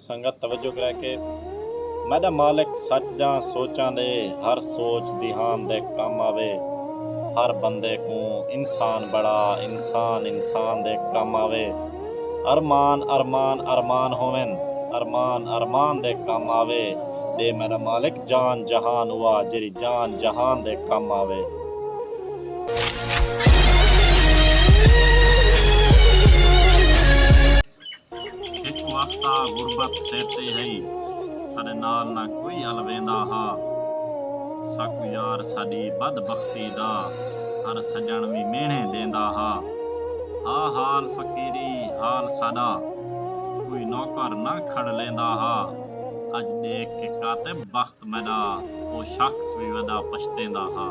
ਸੰਗਤ ਤਵੱਜੋ ਕਰਾ ਕੇ ਮੈਡਾ ਮਾਲਕ ਸੱਚ ਜਾਂ ਸੋਚਾਂ ਦੇ ਹਰ ਸੋਚ ਦਿਹਾਨ ਦੇ ਕੰਮ ਆਵੇ। ਹਰ ਬੰਦੇ ਕੋ ਇਨਸਾਨ ਬੜਾ ਇਨਸਾਨ ਇਨਸਾਨ ਦੇ ਕੰਮ ਆਵੇ। ਅਰਮਾਨ ਅਰਮਾਨ ਅਰਮਾਨ ਹੋਵਨ ਅਰਮਾਨ ਅਰਮਾਨ ਦੇ ਕੰਮ ਆਵੇ। ਦੇ ਮੇਰਾ ਮਾਲਕ ਜਾਨ ਜਹਾਨ ਹੁਆ ਜਿਹੜੀ ਜਾਨ ਜਹਾਨ ਦੇ ਕੰਮ ਆਵੇ। ਇੱਕ ਵਕਤਾ ਗੁਰਬਤ ਸਹਿਤੇ ਹੈ ਸਾਡੇ ਨਾਲ ਨਾ ਕੋਈ ਹਲ ਵੇਂਦਾ ਹਾ। ਸਾਕੂ ਯਾਰ ਸਾਡੀ ਬਦਬਖਤੀ ਦਾ ਹਰ ਸਜਣ ਵੀ ਮਿਹਣੇ ਦੇਂਦਾ ਹਾ। ਹਾਲ ਫਕੀਰੀ ਹਾਲ ਸਾਡਾ ਕੋਈ ਨੌਕਰ ਨਾ ਖੜ ਲੈਂਦਾ ਹਾ। ਅੱਜ ਦੇਖ ਕੇ ਕਾਤੇ ਬਖਤ ਮੈਦਾ ਉਹ ਸ਼ਖਸ ਵੀ ਵਦਾ ਪਛਤੇਂਦਾ ਹਾ।